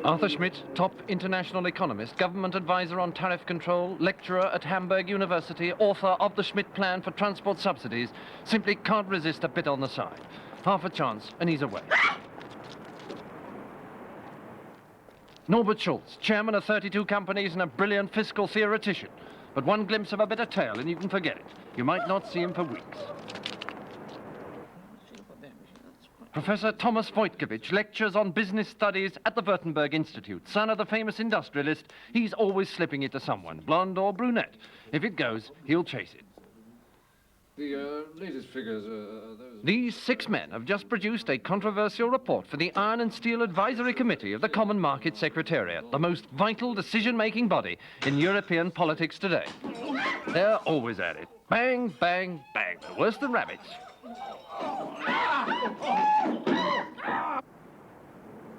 Arthur Schmidt, top international economist, government advisor on tariff control, lecturer at Hamburg University, author of the Schmidt Plan for transport subsidies, simply can't resist a bit on the side. Half a chance and he's away. Norbert Schultz, chairman of 32 companies and a brilliant fiscal theoretician. But one glimpse of a bit of tail and you can forget it. You might not see him for weeks. Professor Thomas Voitkovich lectures on business studies at the Württemberg Institute. Son of the famous industrialist, he's always slipping it to someone, blonde or brunette. If it goes, he'll chase it. The latest figures These 6 men have just produced a controversial report for the Iron and Steel Advisory Committee of the Common Market Secretariat, the most vital decision-making body in European politics today. They're always at it. Bang, bang, bang. Worse than rabbits.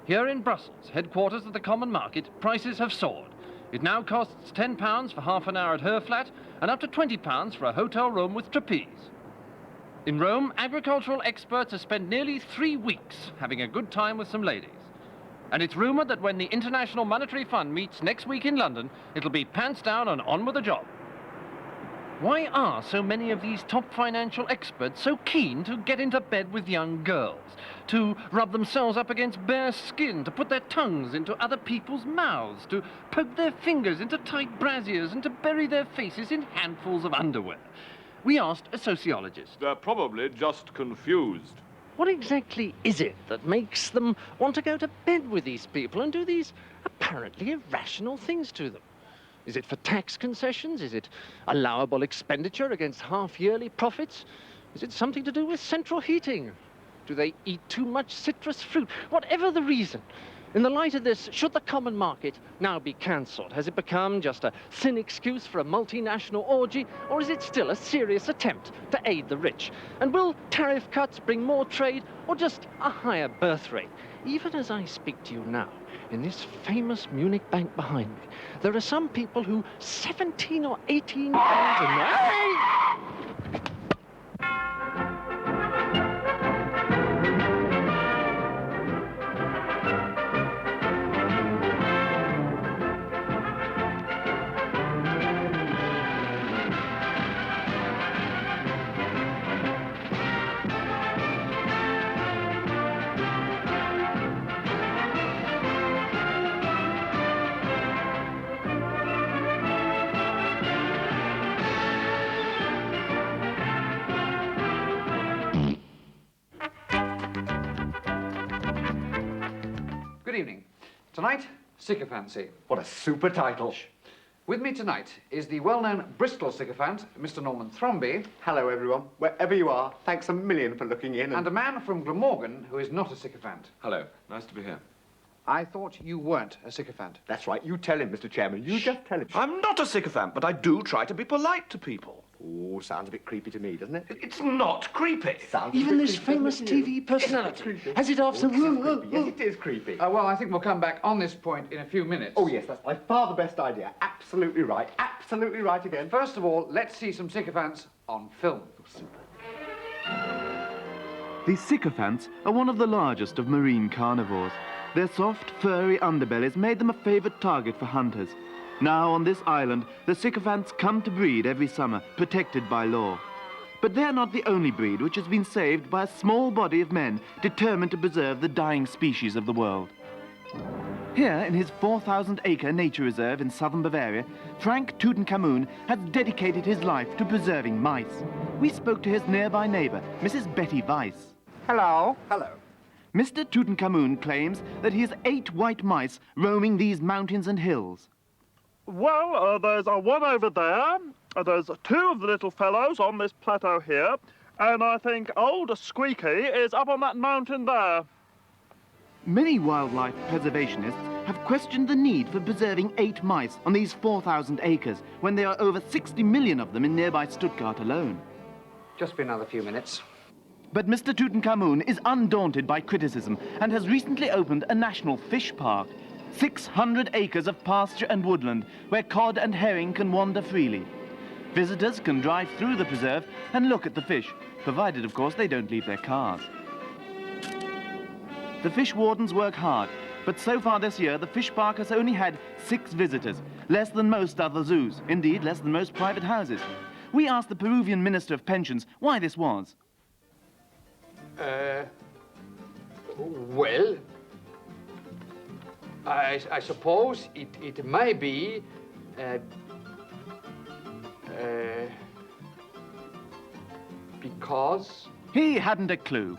Here in Brussels, headquarters of the Common Market, prices have soared. It now costs £10 for half an hour at her flat and up to £20 for a hotel room with trapeze. In Rome, agricultural experts have spent nearly 3 weeks having a good time with some ladies. And it's rumoured that when the International Monetary Fund meets next week in London, it'll be pants down and on with the job. Why are so many of these top financial experts so keen to get into bed with young girls, to rub themselves up against bare skin, to put their tongues into other people's mouths, to poke their fingers into tight brassiers, and to bury their faces in handfuls of underwear? We asked a sociologist. They're probably just confused. What exactly is it that makes them want to go to bed with these people and do these apparently irrational things to them? Is it for tax concessions? Is it allowable expenditure against half-yearly profits? Is it something to do with central heating? Do they eat too much citrus fruit? Whatever the reason, in the light of this, should the common market now be cancelled? Has it become just a thin excuse for a multinational orgy, or is it still a serious attempt to aid the rich? And will tariff cuts bring more trade, or just a higher birth rate? Even as I speak to you now, in this famous Munich bank behind me, there are some people who 17 or 18 pounds a night. Good evening. Tonight, Sycophancy. What a super title. With me tonight is the well-known Bristol sycophant, Mr. Norman Thromby. Hello, everyone. Wherever you are, thanks a million for looking in. And a man from Glamorgan who is not a sycophant. Hello. Nice to be here. I thought you weren't a sycophant. That's right. You tell him, Mr. Chairman. You just tell him. I'm not a sycophant, but I do try to be polite to people. Oh, sounds a bit creepy to me, doesn't it? It's not creepy. Sounds Even a bit this creepy, famous doesn't it? TV personality Creepy. has it off some... Yes, it is creepy. Well, I think we'll come back on this point in a few minutes. Oh, yes, that's by far the best idea. Absolutely right. Absolutely right again. First of all, let's see some sycophants on film. These sycophants are one of the largest of marine carnivores. Their soft, furry underbellies made them a favourite target for hunters. Now, on this island, the sycophants come to breed every summer, protected by law. But they're not the only breed which has been saved by a small body of men determined to preserve the dying species of the world. Here, in his 4,000-acre nature reserve in southern Bavaria, Frank Tutankhamun has dedicated his life to preserving mice. We spoke to his nearby neighbour, Mrs. Betty Weiss. Hello. Hello. Mr. Tutankhamun claims that he has 8 white mice roaming these mountains and hills. Well, there's one over there, there's 2 of the little fellows on this plateau here, and I think old Squeaky is up on that mountain there. Many wildlife preservationists have questioned the need for preserving 8 mice on these 4,000 acres when there are over 60 million of them in nearby Stuttgart alone. Just be another few minutes. But Mr. Tutankhamun is undaunted by criticism and has recently opened a national fish park. 600 acres of pasture and woodland where cod and herring can wander freely. Visitors can drive through the preserve and look at the fish, provided, of course, they don't leave their cars. The fish wardens work hard, But so far this year, the fish park has only had 6 visitors, less than most other zoos, indeed less than most private houses. We asked the Peruvian Minister of Pensions why this was. Well, I suppose it may be because... He hadn't a clue.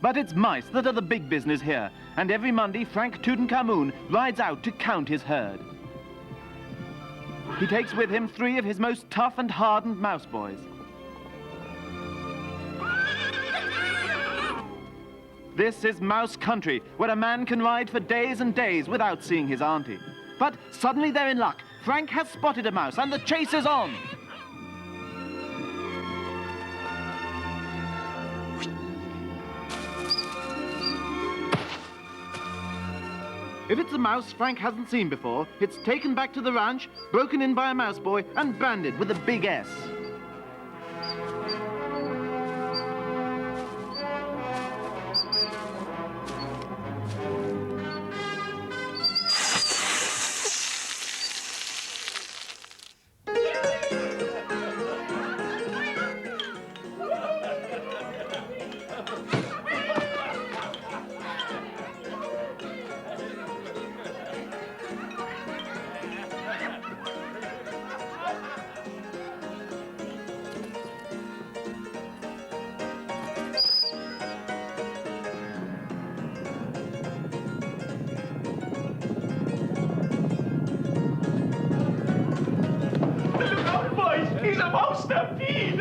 But it's mice that are the big business here, and every Monday Frank Tutankhamun rides out to count his herd. He takes with him 3 of his most tough and hardened mouse boys. This is mouse country, where a man can ride for days and days without seeing his auntie. But suddenly they're in luck. Frank has spotted a mouse, and the chase is on. If it's a mouse Frank hasn't seen before, it's taken back to the ranch, broken in by a mouse boy, and branded with a big S. He's a mouse stampede!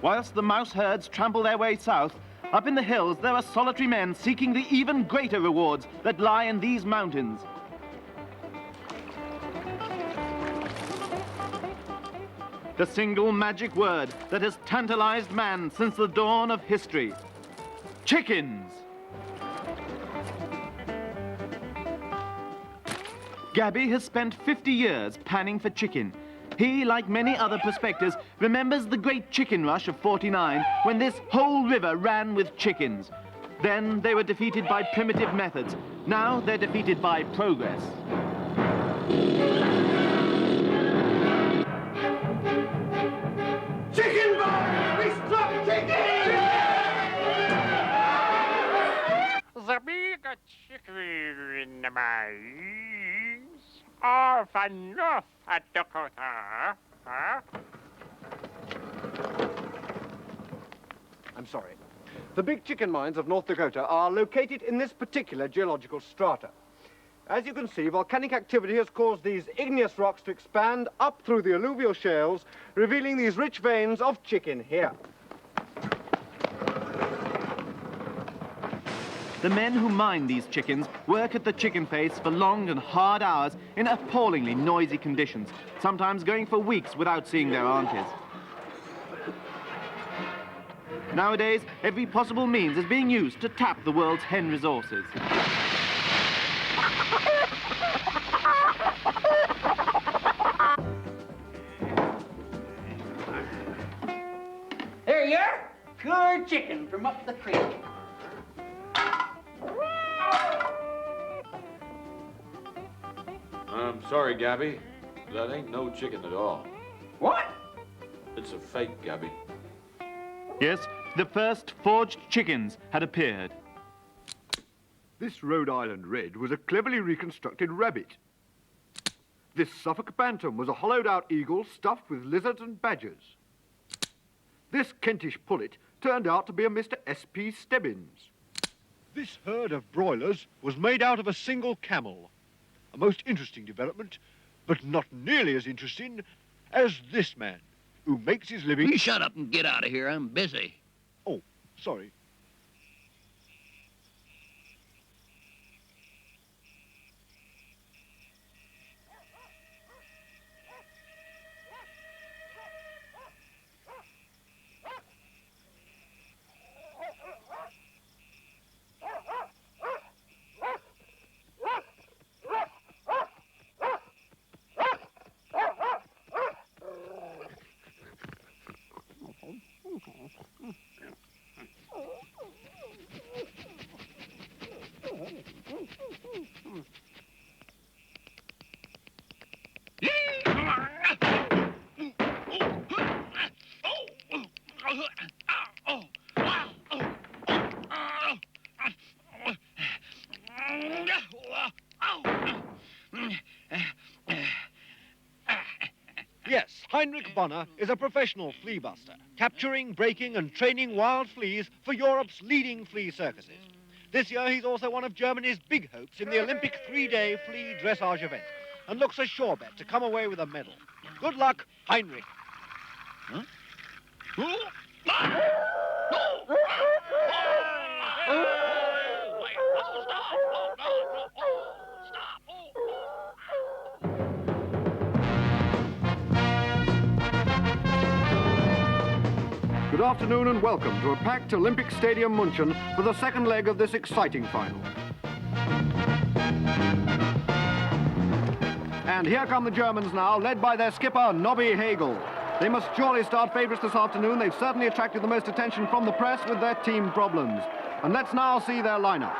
Whilst the mouse herds trample their way south, up in the hills there are solitary men seeking the even greater rewards that lie in these mountains. The single magic word that has tantalized man since the dawn of history. Chickens! Gabby has spent 50 years panning for chicken. He, like many other prospectors, remembers the great chicken rush of '49 when this whole river ran with chickens. Then they were defeated by primitive methods. Now they're defeated by progress. Chicken bar! We struck chicken! The bigger chicken in the mines are from North Dakota. Huh? I'm sorry. The big chicken mines of North Dakota are located in this particular geological strata. As you can see, volcanic activity has caused these igneous rocks to expand up through the alluvial shales, revealing these rich veins of chicken here. The men who mine these chickens work at the chicken face for long and hard hours in appallingly noisy conditions, sometimes going for weeks without seeing their aunties. Nowadays, every possible means is being used to tap the world's hen resources. There you are, pure chicken from up the creek. I'm sorry, Gabby. That ain't no chicken at all. What? It's a fake, Gabby. Yes, the first forged chickens had appeared. This Rhode Island red was a cleverly reconstructed rabbit. This Suffolk bantam was a hollowed-out eagle stuffed with lizards and badgers. This Kentish pullet turned out to be a Mr. S.P. Stebbins. This herd of broilers was made out of a single camel. A most interesting development, but not nearly as interesting as this man, who makes his living... You shut up and get out of here. I'm busy. Oh, sorry. Heinrich Bonner is a professional flea buster, capturing, breaking and training wild fleas for Europe's leading flea circuses. This year he's also one of Germany's big hopes in the Olympic 3-day flea dressage event and looks a sure bet to come away with a medal. Good luck, Heinrich. Huh? Good afternoon and welcome to a packed Olympic Stadium München for the second leg of this exciting final. And here come the Germans now, led by their skipper, Nobby Hagel. They must surely start favourites this afternoon. They've certainly attracted the most attention from the press with their team problems. And let's now see their lineup.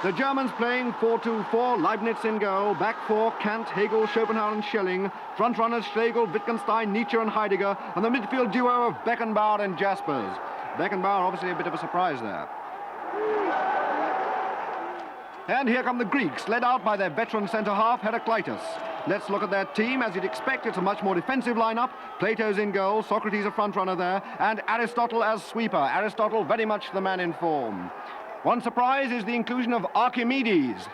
The Germans playing 4-2-4, Leibniz in goal, back four, Kant, Hegel, Schopenhauer and Schelling, front runners Schlegel, Wittgenstein, Nietzsche and Heidegger, and the midfield duo of Beckenbauer and Jaspers. Beckenbauer obviously a bit of a surprise there. And here come the Greeks, led out by their veteran centre-half, Heraclitus. Let's look at their team. As you'd expect, it's a much more defensive lineup. Plato's in goal, Socrates a front runner there, and Aristotle as sweeper. Aristotle very much the man in form. One surprise is the inclusion of Archimedes.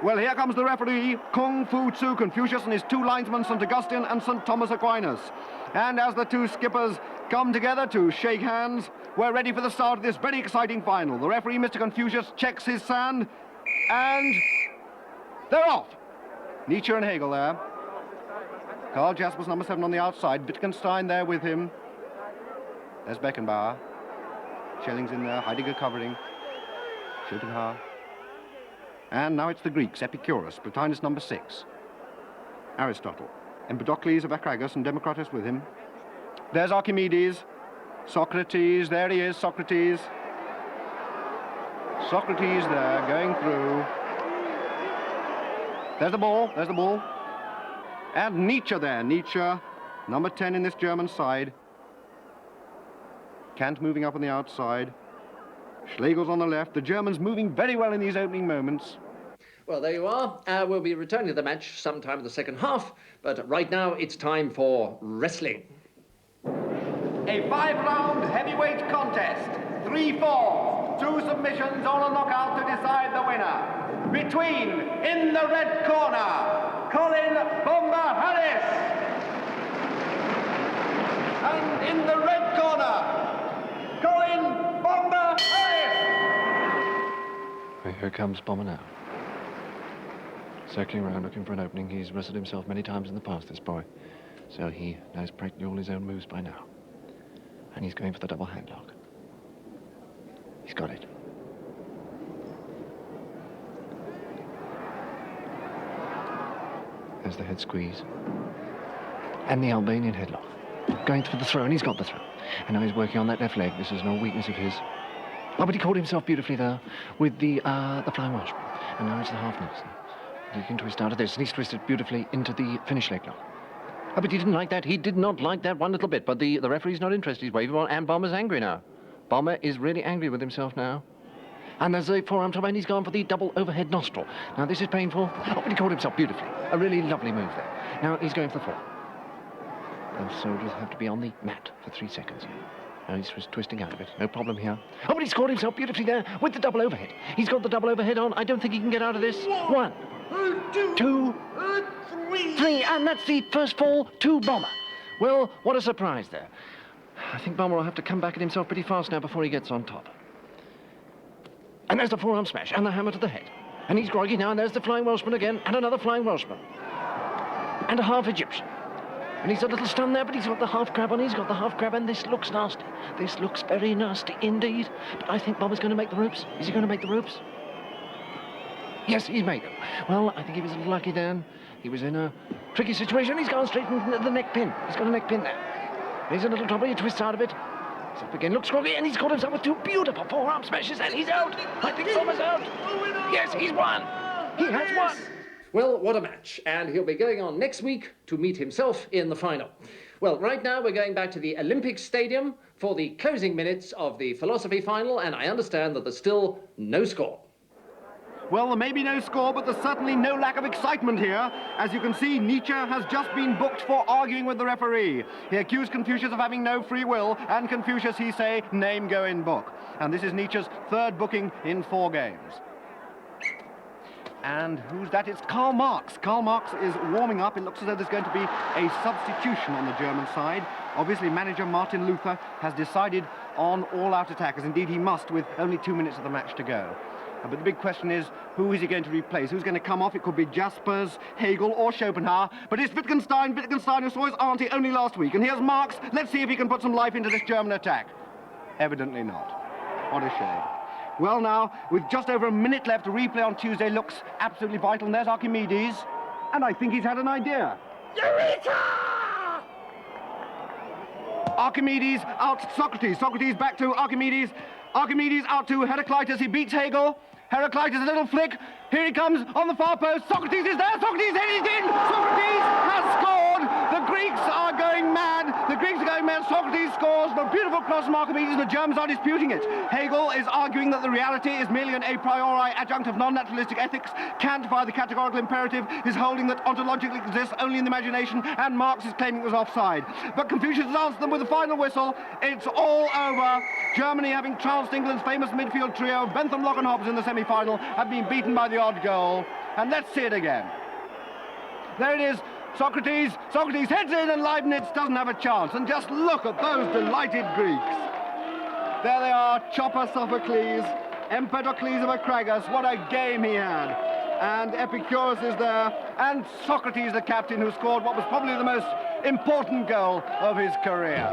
Well, here comes the referee, Kung Fu Tzu Confucius and his two linesmen, St. Augustine and St. Thomas Aquinas. And as the two skippers come together to shake hands, we're ready for the start of this very exciting final. The referee, Mr. Confucius, checks his sand, and they're off. Nietzsche and Hegel there. Karl Jaspers, number 7 on the outside. Wittgenstein there with him. There's Beckenbauer. Schelling's in there, Heidegger covering. Schopenhauer. And now it's the Greeks, Epicurus, Plotinus number 6. Aristotle. Empedocles of Acragas and Democritus with him. There's Archimedes. Socrates, there he is, Socrates. Socrates there, going through. There's the ball. And Nietzsche there, Nietzsche, number 10 in this German side. Kant moving up on the outside. Schlegel's on the left. The Germans moving very well in these opening moments. Well, there you are. We'll be returning to the match sometime in the second half, but right now it's time for wrestling. A 5-round heavyweight contest. 3-4. 2 submissions on a knockout to decide the winner. Between, in the red corner, Colin Bomber Harris. And in the red corner, Colin Bomber Harris. Here comes Bomber now. Circling around looking for an opening. He's wrestled himself many times in the past, this boy. So he knows practically all his own moves by now. And he's going for the double handlock. He's got it. There's the head squeeze. And the Albanian headlock. Going for the throw, and he's got the throw. And now he's working on that left leg. This is no weakness of his. Oh, but he caught himself beautifully there with the flying Welshman. And now it's the half Nelson. He can twist out of this, and he's twisted beautifully into the finish leg lock. Oh, but he didn't like that. He did not like that one little bit. But the referee's not interested. He's waving on, and Bomber's angry now. Bomber is really angry with himself now. And there's a forearm top, and he's gone for the double overhead nostril. Now, this is painful. Oh, but he caught himself beautifully. A really lovely move there. Now, he's going for the 4. Those soldiers have to be on the mat for 3 seconds here. Now he's twisting out of it. No problem here. Oh, but he's caught himself beautifully there with the double overhead. He's got the double overhead on. I don't think he can get out of this. 1, 2, 3. And that's the first fall to Bomber. Well, what a surprise there. I think Bomber will have to come back at himself pretty fast now before he gets on top. And there's the forearm smash and the hammer to the head. And he's groggy now, and there's the flying Welshman again, and another flying Welshman. And a half Egyptian. And he's a little stunned there, but he's got the half crab on. He's got the half crab, and this looks nasty. This looks very nasty indeed. But I think Bomber's going to make the ropes. Is he going to make the ropes? Yes, he's made them. Well, I think he was a little lucky then. He was in a tricky situation. He's gone straight into the neck pin. He's got a neck pin there. He's in a little trouble. He twists out of it. He's up again, looks groggy, and he's caught himself with 2 beautiful forearm smashes, and he's out. I think Bomber's out. Yes, he's won. He has won. Well, what a match. And he'll be going on next week to meet himself in the final. Well, right now we're going back to the Olympic Stadium for the closing minutes of the philosophy final, and I understand that there's still no score. Well, there may be no score, but there's certainly no lack of excitement here. As you can see, Nietzsche has just been booked for arguing with the referee. He accused Confucius of having no free will, and Confucius, he say, name go in book. And this is Nietzsche's third booking in 4 games. And who's that? It's Karl Marx. Karl Marx is warming up. It looks as though there's going to be a substitution on the German side. Obviously, manager Martin Luther has decided on all-out attack, as indeed he must, with only 2 minutes of the match to go. But the big question is, who is he going to replace? Who's going to come off? It could be Jaspers, Hegel, or Schopenhauer. But it's Wittgenstein who saw his auntie only last week. And here's Marx. Let's see if he can put some life into this German attack. Evidently not. What a shame. Well, now, with just over a minute left, a replay on Tuesday looks absolutely vital. And there's Archimedes. And I think he's had an idea. Eureka! Archimedes out Socrates. Socrates back to Archimedes. Archimedes out to Heraclitus. He beats Hegel. Heraclitus, a little flick. Here he comes on the far post. Socrates is there. Socrates headed in. Socrates has scored. The Greeks are going mad. The Greeks are going mad. Socrates scores. The beautiful cross from Archimedes. The Germans are disputing it. Hegel is arguing that the reality is merely an a priori adjunct of non-naturalistic ethics. Kant, by the categorical imperative, is holding that ontologically exists only in the imagination, and Marx is claiming it was offside. But Confucius has answered them with the final whistle. It's all over. Germany, having trounced England's famous midfield trio, Bentham, Locke and Hobbes in the semi-final, have been beaten by the odd goal. And let's see it again. There it is. Socrates heads in, and Leibniz doesn't have a chance. And just look at those delighted Greeks. There they are, Chopper Sophocles, Empedocles of Acragas. What a game he had. And Epicurus is there, and Socrates, the captain, who scored what was probably the most important goal of his career.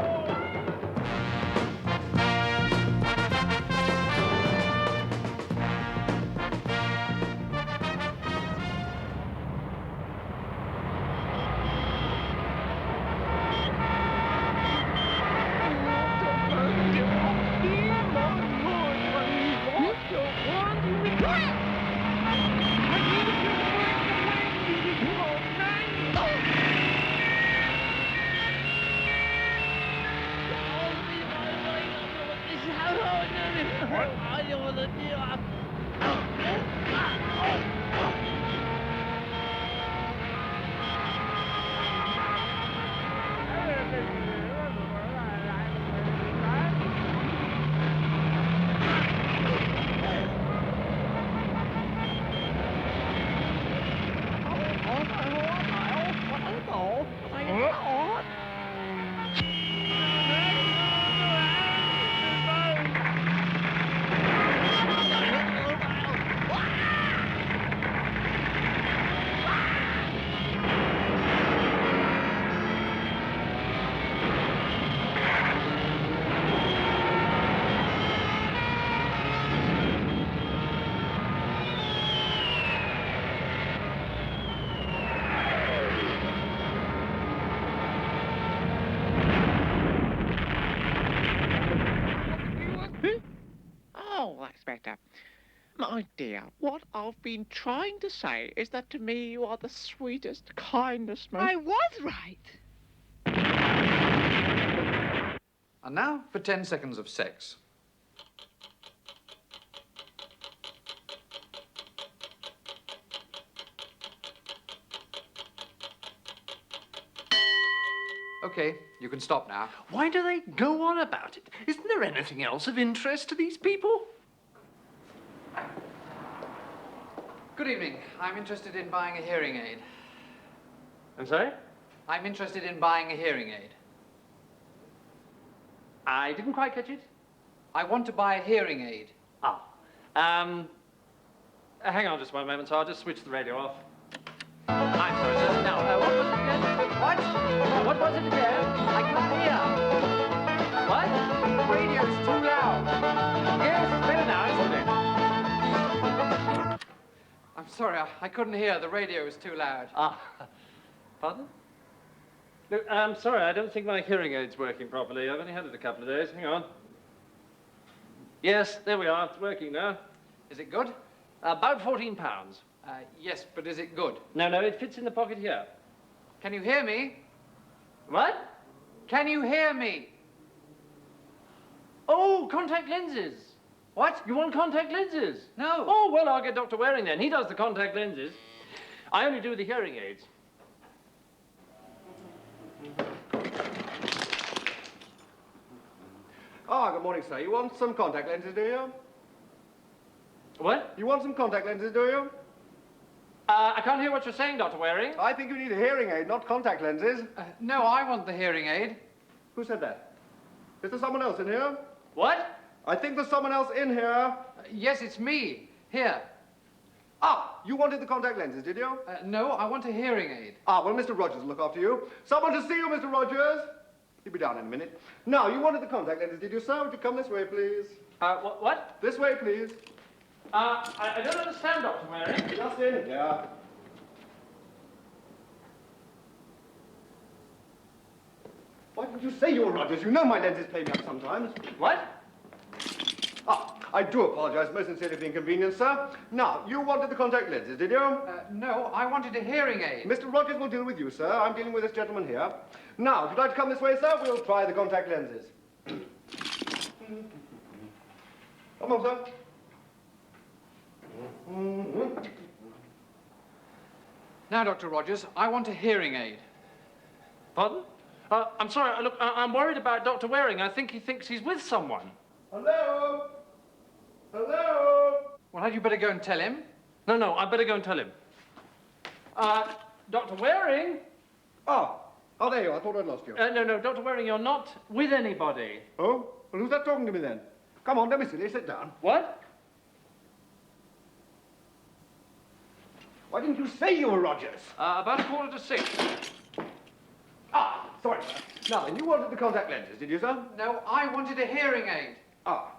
My dear, what I've been trying to say is that to me you are the sweetest, kindest, most... I was right. And now for 10 seconds of sex. Okay, you can stop now. Why do they go on about it? Isn't there anything else of interest to these people? Good evening. I'm interested in buying a hearing aid. I'm sorry? I'm interested in buying a hearing aid. I didn't quite catch it. I want to buy a hearing aid. Ah. Hang on just one moment, so I'll just switch the radio off. I'm sorry, sir. Now, what was it again? What? What was it again? I can't hear. What? The radio's too loud. Yes, it's better now, isn't it? I'm sorry, I couldn't hear. The radio was too loud. Ah. Pardon? Look, I'm sorry, I don't think my hearing aid's working properly. I've only had it a couple of days. Hang on. Yes, there we are. It's working now. Is it good? About £14. Yes, but is it good? No, it fits in the pocket here. Can you hear me? What? Can you hear me? Oh, contact lenses. What? You want contact lenses? No. Oh, well, I'll get Dr. Waring then. He does the contact lenses. I only do the hearing aids. Ah, good morning, sir. You want some contact lenses, do you? What? You want some contact lenses, do you? I can't hear what you're saying, Dr. Waring. I think you need a hearing aid, not contact lenses. No, I want the hearing aid. Who said that? Is there someone else in here? What? I think there's someone else in here. Yes, it's me. Here. Ah, you wanted the contact lenses, did you? No, I want a hearing aid. Ah, well, Mr. Rogers will look after you. Someone to see you, Mr. Rogers. He'll be down in a minute. Now, you wanted the contact lenses, did you, sir? Would you come this way, please? What? This way, please. I don't understand, Dr. Waring. Just in here. Why didn't you say you were Rogers? You know my lenses play me up sometimes. What? Ah, I do apologize most sincerely for the inconvenience, sir. Now, you wanted the contact lenses, did you? No, I wanted a hearing aid. Mr. Rogers will deal with you, sir. I'm dealing with this gentleman here. Now, if you'd like to come this way, sir, we'll try the contact lenses. Come on, sir. Now, Dr. Rogers, I want a hearing aid. Pardon? I'm sorry. Look, I'm worried about Dr. Waring. I think he thinks he's with someone. Hello? Hello? Well, had you better go and tell him? No, I better go and tell him. Dr. Waring? Oh, there you are. I thought I'd lost you. No, Dr. Waring, you're not with anybody. Oh? Well, who's that talking to me then? Come on, don't be silly. Sit down. What? Why didn't you say you were Rogers? About 6:15. Ah, sorry, sir. Now, then, you wanted the contact lenses, did you, sir? No, I wanted a hearing aid. Ah.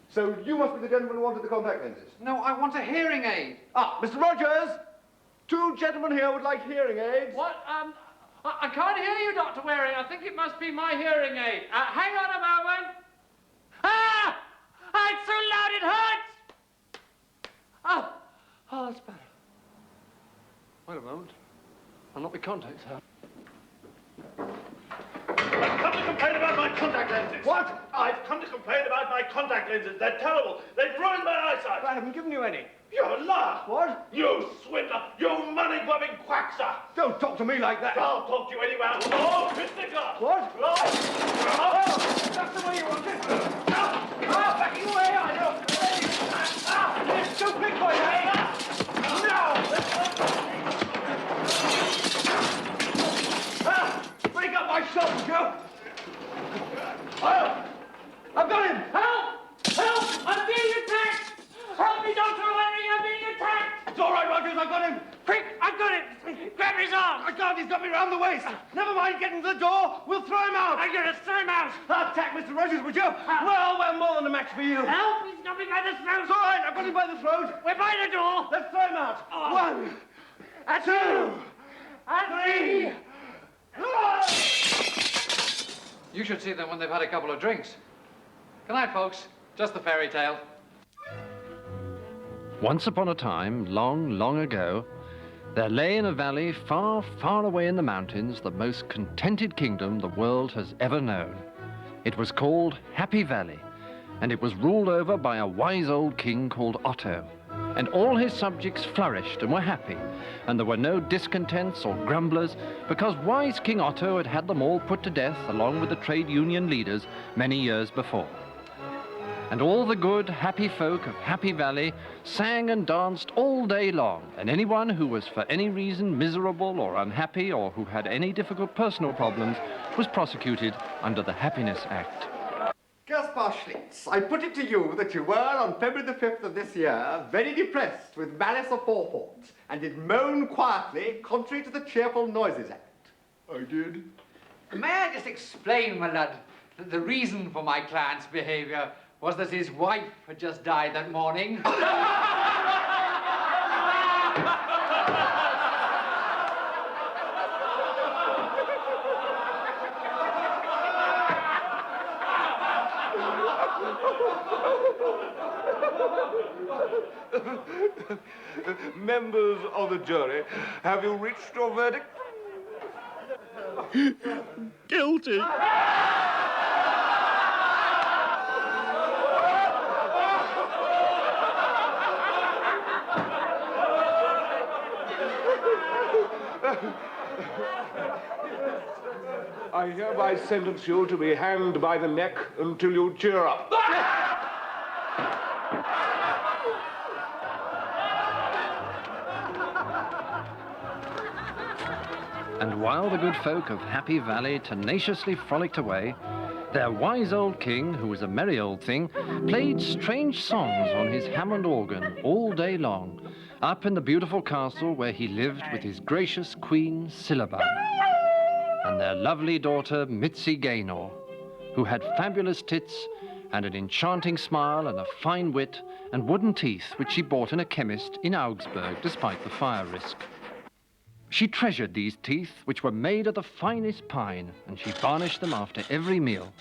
So you must be the gentleman who wanted the contact lenses. No, I want a hearing aid. Ah, Mr. Rogers! 2 gentlemen here would like hearing aids. What? I can't hear you, Dr. Waring. I think it must be my hearing aid. Hang on a moment. Ah! It's so loud it hurts! Oh, that's better. Wait a moment. I'll not be contacts, huh? I've come to complain about my contact lenses. What? I've come to complain about my contact lenses. They're terrible. They've ruined my eyesight. I haven't given you any. You're a liar. What? You swindler. You money-grubbing quackster. Don't talk to me like that. I'll talk to you anywhere. Oh, Christopher. What? Oh, that's the way you want it. Back away, I know. It's too big for you, eh? Break up my shoulders, you! I've got him! Help! I'm being attacked! Help me, Dr. Waring, I'm being attacked! It's all right, Rogers, I've got him! Quick, I've got it! Grab his arm! I can't, he's got me round the waist! Never mind getting to the door, we'll throw him out! I'm gonna throw him out! Attack Mr. Rogers, would you? Well, we're more than a match for you. Help! He's got me by the throat! It's all right, I've got him by the throat. We're by the door! Let's throw him out. 1, 2, 3. You should see them when they've had a couple of drinks. Good night, folks. Just the fairy tale. Once upon a time, long, long ago, there lay in a valley far, far away in the mountains the most contented kingdom the world has ever known. It was called Happy Valley, and it was ruled over by a wise old king called Otto. And all his subjects flourished and were happy, and there were no discontents or grumblers, because wise King Otto had had them all put to death along with the trade union leaders many years before. And all the good, happy folk of Happy Valley sang and danced all day long, and anyone who was for any reason miserable or unhappy or who had any difficult personal problems was prosecuted under the Happiness Act. Gaspar Schlitz, I put it to you that you were, on February the 5th of this year, very depressed with malice aforethought, and did moan quietly, contrary to the Cheerful Noises Act. I did. May I just explain, my lad, that the reason for my client's behavior was that his wife had just died that morning. Members of the jury, have you reached your verdict? Guilty. I hereby sentence you to be hanged by the neck until you cheer up. And while the good folk of Happy Valley tenaciously frolicked away, their wise old king, who was a merry old thing, played strange songs on his Hammond organ all day long, up in the beautiful castle where he lived with his gracious queen, Syllabub, and their lovely daughter, Mitzi Gaynor, who had fabulous tits and an enchanting smile and a fine wit and wooden teeth which she bought in a chemist in Augsburg despite the fire risk. She treasured these teeth, which were made of the finest pine, and she varnished them after every meal.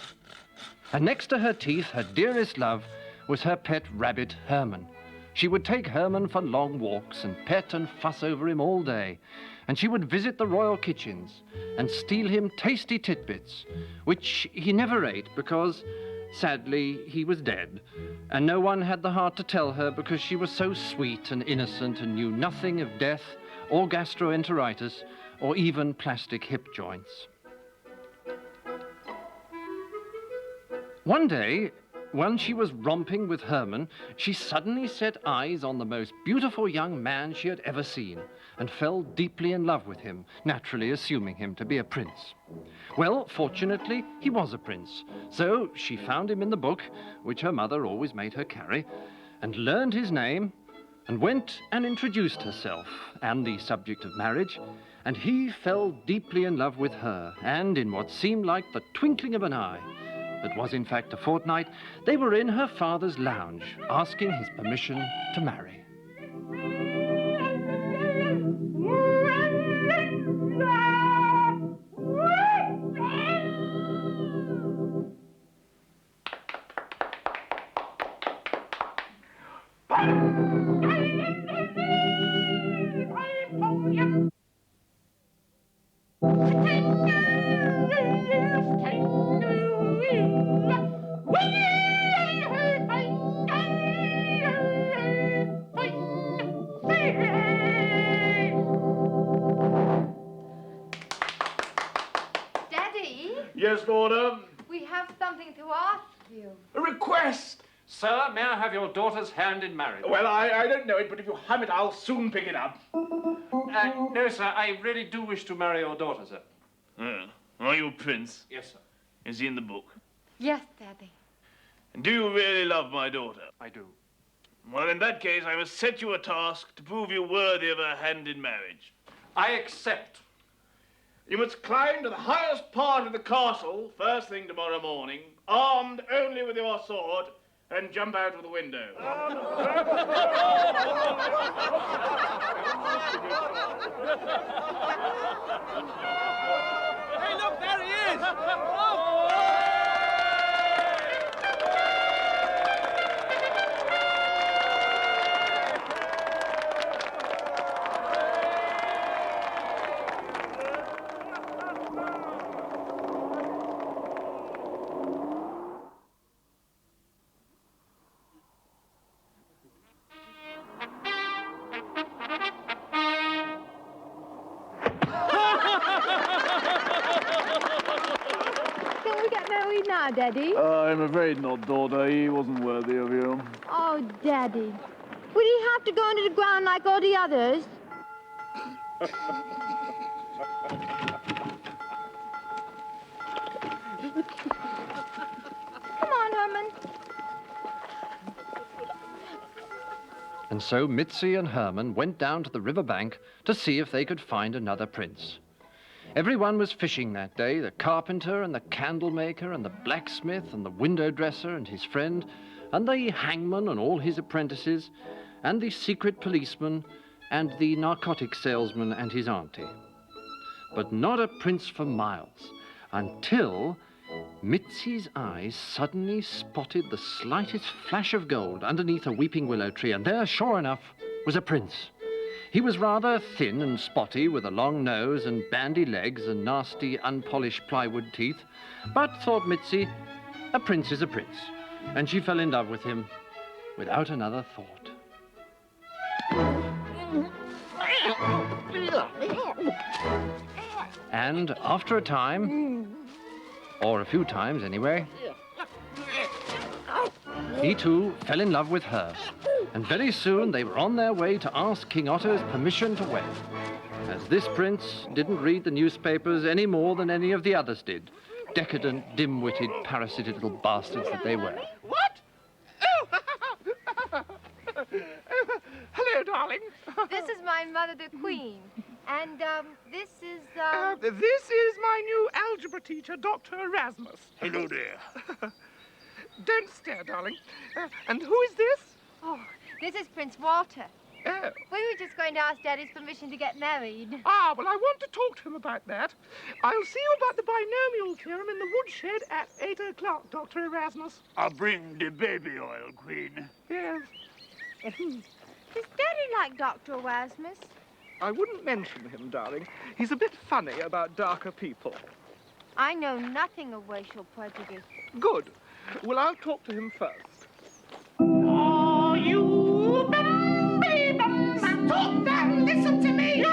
And next to her teeth, her dearest love was her pet rabbit, Herman. She would take Herman for long walks and pet and fuss over him all day, and she would visit the royal kitchens and steal him tasty titbits, which he never ate because, sadly, he was dead, and no one had the heart to tell her because she was so sweet and innocent and knew nothing of death or gastroenteritis, or even plastic hip joints. One day, when she was romping with Herman, she suddenly set eyes on the most beautiful young man she had ever seen, and fell deeply in love with him, naturally assuming him to be a prince. Well, fortunately, he was a prince, so she found him in the book, which her mother always made her carry, and learned his name, and went and introduced herself and the subject of marriage, and he fell deeply in love with her, and in what seemed like the twinkling of an eye, that was in fact a fortnight, they were in her father's lounge, asking his permission to marry. Daddy? Yes, daughter? We have something to ask you. A request! Sir, may I have your daughter's hand in marriage? Well, I don't know it, but if you hum it, I'll soon pick it up. No, sir, I really do wish to marry your daughter, sir. Are you a prince? Yes, sir. Is he in the book? Yes, Daddy. And do you really love my daughter? I do. Well, in that case, I must set you a task to prove you worthy of her hand in marriage. I accept. You must climb to the highest part of the castle first thing tomorrow morning, armed only with your sword, and jump out of the window. Hey, look, there he is! Can we get married now, Daddy? I'm afraid not, daughter. He wasn't worthy of you. Oh, Daddy. Would he have to go into the ground like all the others? Come on, Herman. And so Mitzi and Herman went down to the river bank to see if they could find another prince. Everyone was fishing that day, the carpenter and the candle maker and the blacksmith and the window dresser and his friend and the hangman and all his apprentices and the secret policeman and the narcotic salesman and his auntie. But not a prince for miles, until Mitzi's eyes suddenly spotted the slightest flash of gold underneath a weeping willow tree, and there, sure enough, was a prince. He was rather thin and spotty, with a long nose and bandy legs and nasty, unpolished plywood teeth, but, thought Mitzi, a prince is a prince, and she fell in love with him without another thought. And after a time, Or a few times, anyway. He too fell in love with her, and very soon they were on their way to ask King Otto's permission to wed, as this prince didn't read the newspapers any more than any of the others did. Decadent, dim-witted, parasitic little bastards that they were. What? Oh! Hello, darling. This is my mother, the Queen. And, this is, This is my new algebra teacher, Dr. Erasmus. Hello there. Don't stare, darling. And who is this? Oh, this is Prince Walter. Oh. We were just going to ask Daddy's permission to get married. Ah, well, I want to talk to him about that. I'll see you about the binomial theorem in the woodshed at 8 o'clock, Dr. Erasmus. I'll bring the baby oil, Queen. Yes. Does Daddy like Dr. Erasmus? I wouldn't mention him, darling. He's a bit funny about darker people. I know nothing of racial prejudice. Good. Well, I'll talk to him first. Oh, you stop that! Listen to me!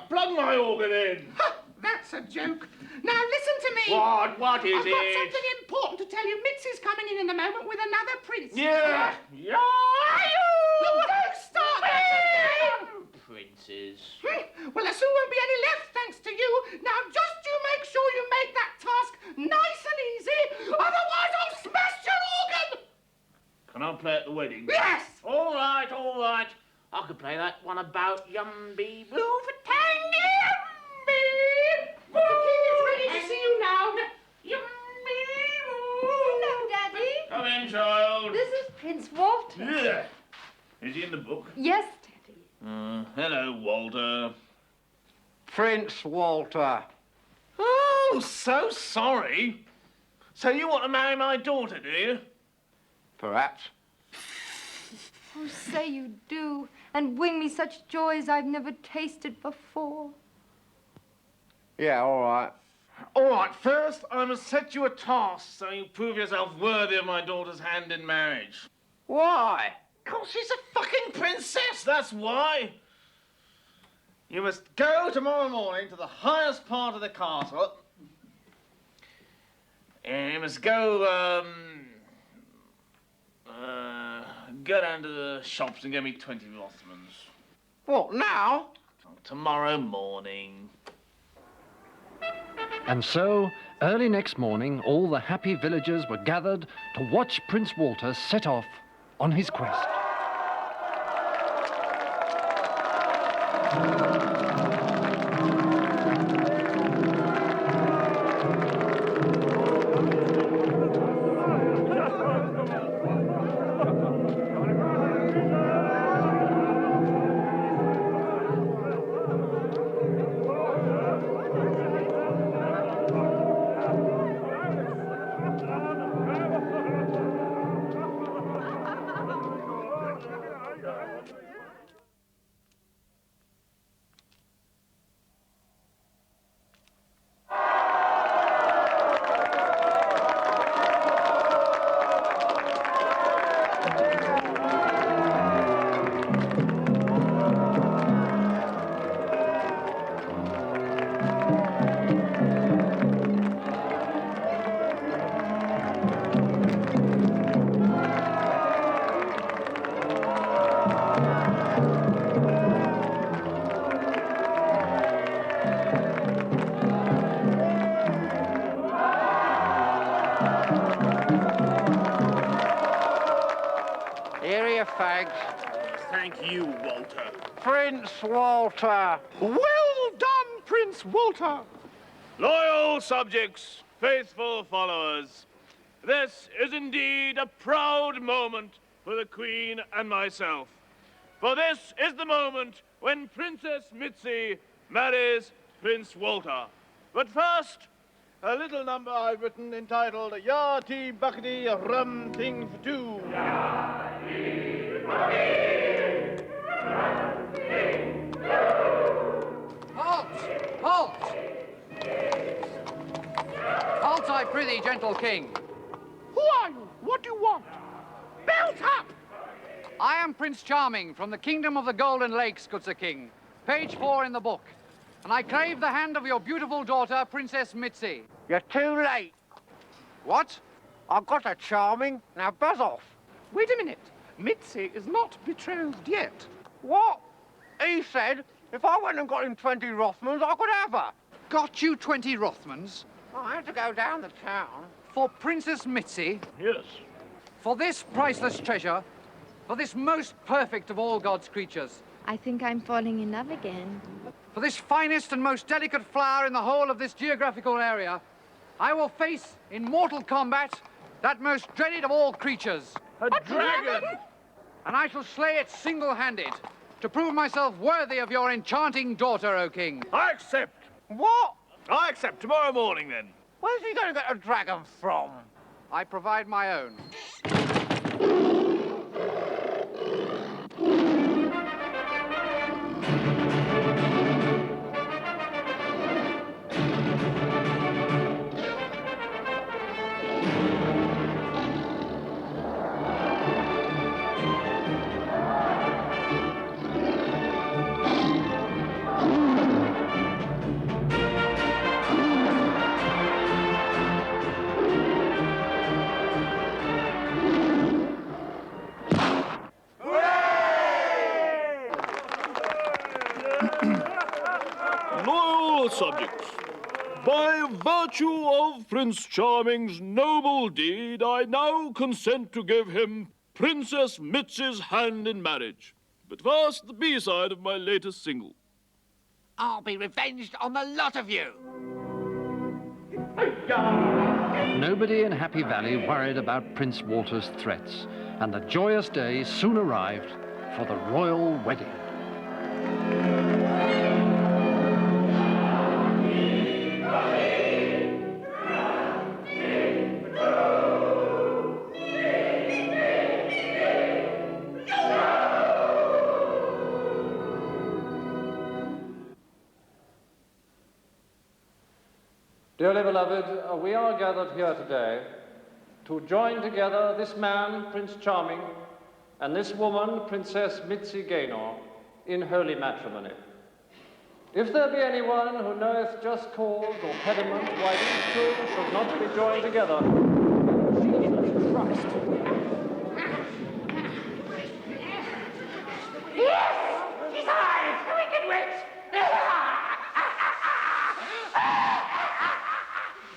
Plug my organ in. That's a joke. Now listen to me. What is I've got something important to tell you. Mitzi's coming in a moment with another prince. Yeah. Look, don't start that again. Princes. Well, there soon won't be any left, thanks to you. Now, just you make sure you make that task nice and easy. Otherwise, I'll smash your organ. Can I play at the wedding? Yes. All right, all right. I could play that one about Yumby Blue for The king is ready to see you now. Hello, Daddy. Come in, child. This is Prince Walter. Yeah. Is he in the book? Yes, Daddy. Hello, Walter. Prince Walter. Oh, so sorry. So you want to marry my daughter, do you? Perhaps. Oh, say you do, and bring me such joys I've never tasted before. Yeah, all right. All right, first I must set you a task so you prove yourself worthy of my daughter's hand in marriage. Why? Because she's a fucking princess, that's why. You must go tomorrow morning to the highest part of the castle. And you must go, go down to the shops and get me 20 Rothmans. What, now? Tomorrow morning. And so, early next morning, all the happy villagers were gathered to watch Prince Walter set off on his quest. Fags. Thank you, Walter. Prince Walter. Well done, Prince Walter. Loyal subjects, faithful followers, this is indeed a proud moment for the Queen and myself. For this is the moment when Princess Mitzi marries Prince Walter. But first, a little number I've written entitled Yah-Tee Buckety Rum Ting for Two. Halt! Halt! Halt, I prithee, gentle king. Who are you? What do you want? Belt up! I am Prince Charming from the Kingdom of the Golden Lakes, good Sir King. Page 4 in the book. And I crave the hand of your beautiful daughter, Princess Mitzi. You're too late. What? I've got a charming. Now buzz off. Wait a minute. Mitzi is not betrothed yet. What? He said if I went and got him 20 Rothmans, I could have her. Got you 20 Rothmans? I had to go down the town. For Princess Mitzi? Yes. For this priceless treasure? For this most perfect of all God's creatures? I think I'm falling in love again. For this finest and most delicate flower in the whole of this geographical area, I will face in mortal combat that most dreaded of all creatures. A dragon! And I shall slay it single-handed to prove myself worthy of your enchanting daughter, O king. I accept. What? I accept. Tomorrow morning, then. Where's he going to get a dragon from? I provide my own. Loyal subjects, by virtue of Prince Charming's noble deed, I now consent to give him Princess Mitzi's hand in marriage. But first, the B-side of my latest single. I'll be revenged on the lot of you. Nobody in Happy Valley worried about Prince Walter's threats, and the joyous day soon arrived for the royal wedding. Dearly beloved, we are gathered here today to join together this man, Prince Charming, and this woman, Princess Mitzi Gaynor, in holy matrimony. If there be anyone who knoweth just cause or pediment why these two should not be joined together, Jesus Christ. Yes! She's alive! The wicked witch!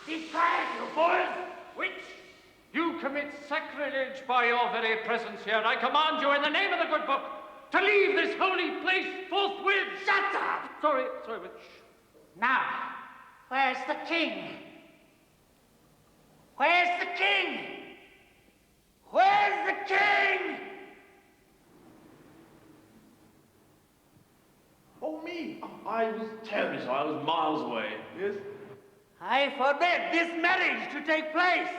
Be quiet, you boys! Witch, you commit sacrilege by your very presence here. I command you in the name of the good book to leave this holy place forthwith. Shut up! Sorry, witch. Now, where's the king? Where's the king? Where's the king? Oh, me. I was terribly sorry. I was miles away. Yes? I forbid this marriage to take place.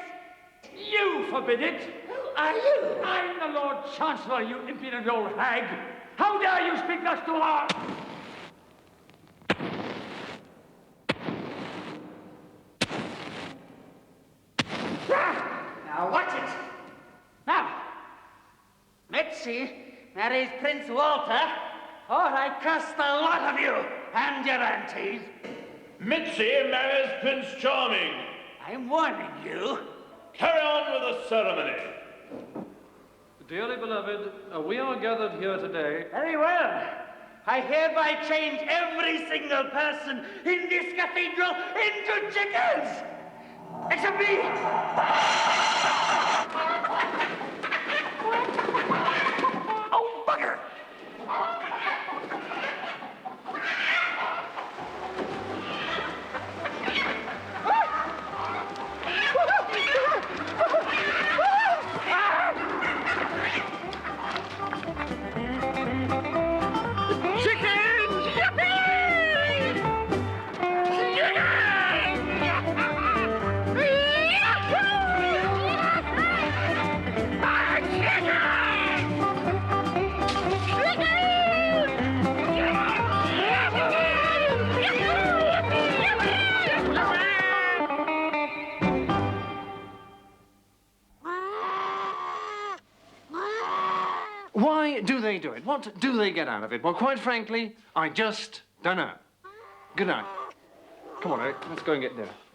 You forbid it. Who are you? I'm the Lord Chancellor, you impudent old hag. How dare you speak thus to our... Now watch it. Now, Mitzi marries Prince Walter, or I curse the lot of you and your aunties. Mitzi marries Prince Charming. I'm warning you. Carry on with the ceremony. Dearly beloved, we are gathered here today. Very well. I hereby change every single person in this cathedral into chickens. Except me. Oh, bugger. Why do they do it? What do they get out of it? Well, quite frankly, I just don't know. Good night. Come on, Eric. Let's go and get dinner.